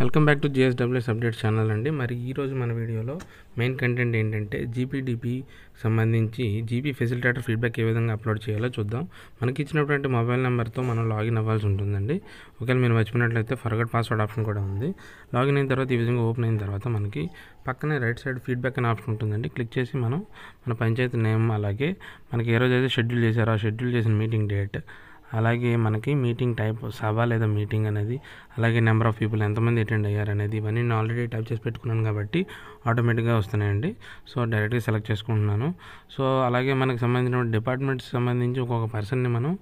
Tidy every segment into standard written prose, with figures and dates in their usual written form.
Welcome back to GSWS update channel అండి. మరి ఈరోజు మన వీడియోలో మెయిన్ కంటెంట్ ఏంటంటే జీపీడీపీ సంబంధించి జీపీ ఫెసిలిటేటర్ ఫీడ్బ్యాక్ ఏ విధంగా అప్లోడ్ చేయాలో చూద్దాం. మనకి ఇచ్చినటువంటి మొబైల్ నెంబర్తో మనం లాగిన్ అవ్వాల్సి ఉంటుందండి. ఒకవేళ మీరు మర్చిపోయినట్లయితే ఫర్గట్ పాస్వర్డ్ ఆప్షన్ కూడా ఉంది. లాగిన్ అయిన తర్వాత ఈ విధంగా ఓపెన్ అయిన తర్వాత మనకి పక్కనే రైట్ సైడ్ ఫీడ్బ్యాక్ అనే ఆప్షన్ ఉంటుందండి. క్లిక్ చేసి మనం మన పంచాయతీ నేమ్, అలాగే మనకి ఏ రోజు అయితే షెడ్యూల్ చేశారో ఆ షెడ్యూల్ చేసిన మీటింగ్ డేట్, అలాగే మనకి మీటింగ్ టైప్ సభ లేదా మీటింగ్ అనేది, అలాగే నెంబర్ ఆఫ్ పీపుల్ ఎంతమంది అటెండ్ అయ్యారు అనేది, ఇవన్నీ నేను ఆల్రెడీ టైప్ చేసి పెట్టుకున్నాను కాబట్టి ఆటోమేటిక్గా వస్తున్నాయండి. సో డైరెక్ట్గా సెలెక్ట్ చేసుకుంటున్నాను. సో అలాగే మనకు సంబంధించిన డిపార్ట్మెంట్స్ సంబంధించి ఒక్కొక్క పర్సన్ని మనం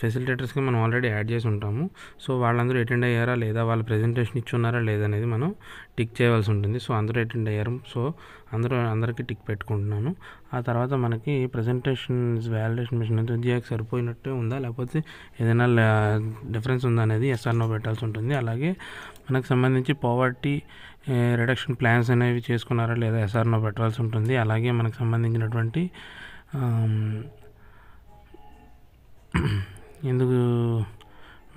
ఫెసిలిటేటర్స్కి మనం ఆల్రెడీ యాడ్ చేసి ఉంటాము. సో వాళ్ళందరూ అటెండ్ అయ్యారా లేదా, వాళ్ళ ప్రెజెంటేషన్ ఇచ్చున్నారా లేదా అనేది మనం టిక్ చేయవలసి ఉంటుంది. సో అందరూ అటెండ్ అయ్యారు, సో అందరికీ టిక్ పెట్టుకుంటున్నాను. ఆ తర్వాత మనకి ప్రజెంటేషన్ వ్యాలిడేషన్ మిషన్ ఉద్యోగికి సరిపోయినట్టే ఉందా లేకపోతే ఏదైనా డిఫరెన్స్ ఉందా అనేది ఎస్ఆర్నో పెట్టాల్సి ఉంటుంది. అలాగే మనకు సంబంధించి పావర్టీ రిడక్షన్ ప్లాన్స్ అనేవి చేసుకున్నారా లేదా ఎస్ఆర్నో పెట్టాల్సి ఉంటుంది. అలాగే మనకు సంబంధించినటువంటి ఎందుకు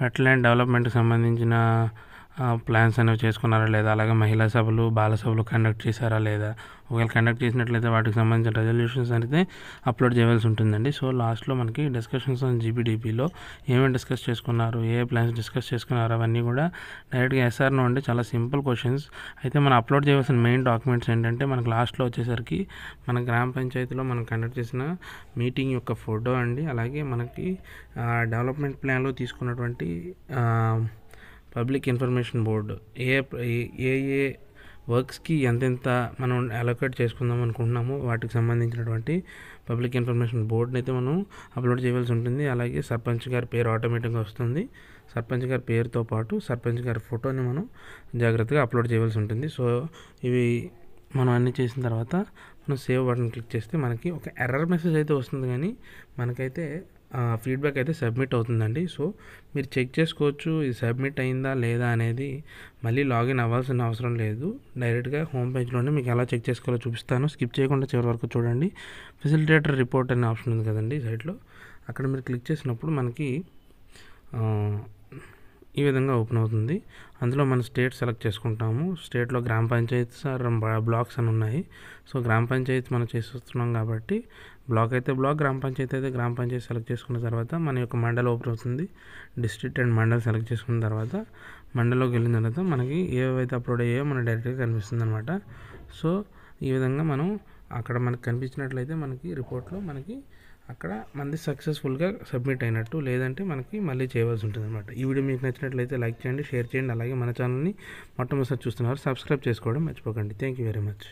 వెట్లాండ్ డెవలప్మెంట్కి సంబంధించిన ప్లాన్స్ అనేవి చేసుకున్నారా లేదా, అలాగే మహిళా సభలు, బాల సభలు కండక్ట్ చేశారా లేదా, ఒకవేళ కండక్ట్ చేసినట్లయితే వాటికి సంబంధించిన రెజల్యూషన్స్ అయితే అప్లోడ్ చేయవలసి ఉంటుందండి. సో లాస్ట్లో మనకి డిస్కషన్స్ ఆన్ జీపీడీపీలో ఏమేమి డిస్కస్ చేసుకున్నారు, ఏ ప్లాన్స్ డిస్కస్ చేసుకున్నారు అవన్నీ కూడా డైరెక్ట్గా ఎస్ఆర్నో అండి. చాలా సింపుల్ క్వశ్చన్స్. అయితే మనం అప్లోడ్ చేయవలసిన మెయిన్ డాక్యుమెంట్స్ ఏంటంటే మనకు లాస్ట్లో వచ్చేసరికి మన గ్రామ పంచాయతీలో మనం కండక్ట్ చేసిన మీటింగ్ యొక్క ఫోటో అండి, అలాగే మనకి డెవలప్మెంట్ ప్లాన్లో తీసుకున్నటువంటి పబ్లిక్ ఇన్ఫర్మేషన్ బోర్డు ఏ వర్క్స్కి ఎంతెంత మనం అలొకేట్ చేసుకుందాం అనుకుంటున్నామో వాటికి సంబంధించినటువంటి పబ్లిక్ ఇన్ఫర్మేషన్ బోర్డుని అయితే మనం అప్లోడ్ చేయవలసి ఉంటుంది. అలాగే సర్పంచ్ గారి పేరు ఆటోమేటిక్గా వస్తుంది. సర్పంచ్ గారి పేరుతో పాటు సర్పంచ్ గారి ఫోటోని మనం జాగ్రత్తగా అప్లోడ్ చేయవలసి ఉంటుంది. సో ఇవి మనం అన్నీ చేసిన తర్వాత మనం సేవ్ బటన్ క్లిక్ చేస్తే మనకి ఒక ఎర్రర్ మెసేజ్ అయితే వస్తుంది, కానీ మనకైతే ఫీడ్బ్యాక్ అయితే సబ్మిట్ అవుతుందండి. సో మీరు చెక్ చేసుకోవచ్చు ఇది సబ్మిట్ అయిందా లేదా అనేది. మళ్ళీ లాగిన్ అవ్వాల్సిన అవసరం లేదు. డైరెక్ట్గా హోమ్ పేజ్లోనే మీకు ఎలా చెక్ చేసుకోవాలో చూపిస్తాను. స్కిప్ చేయకుండా చివరి వరకు చూడండి. ఫెసిలిటేటర్ రిపోర్ట్ అనే ఆప్షన్ ఉంది కదండి సైట్లో, అక్కడ మీరు క్లిక్ చేసినప్పుడు మనకి ఈ విధంగా ఓపెన్ అవుతుంది. అందులో మనం స్టేట్ సెలెక్ట్ చేసుకుంటాము. స్టేట్లో గ్రామ పంచాయతీస్ బ్లాక్స్ అని ఉన్నాయి. సో గ్రామ పంచాయతీ మనం చేస్తున్నాం కాబట్టి బ్లాక్ అయితే బ్లాక్, గ్రామ పంచాయతీ అయితే గ్రామ పంచాయతీ సెలెక్ట్ చేసుకున్న తర్వాత మన యొక్క మండల్ ఓపెన్ అవుతుంది. డిస్ట్రిక్ట్ అండ్ మండల్ సెలెక్ట్ చేసుకున్న తర్వాత మండల్లోకి వెళ్ళిన తర్వాత మనకి ఏవైతే అప్లోడ్ అయ్యాయో మనకి డైరెక్ట్గా కనిపిస్తుంది అనమాట. సో ఈ విధంగా మనం అక్కడ మనకు కనిపించినట్లయితే మనకి రిపోర్ట్లో మనకి అక్కడ మనది సక్సెస్ఫుల్గా సబ్మిట్ అయినట్టు, లేదంటే మనకి మళ్ళీ చేయవలసి ఉంటుంది అనమాట. ఈ వీడియో మీకు నచ్చినట్లయితే లైక్ చేయండి, షేర్ చేయండి. అలాగే మన ఛానల్ని మొట్టమొదటిసారి చూస్తున్నారు సబ్స్క్రైబ్ చేసుకోవడం మర్చిపోకండి. Thank you very much.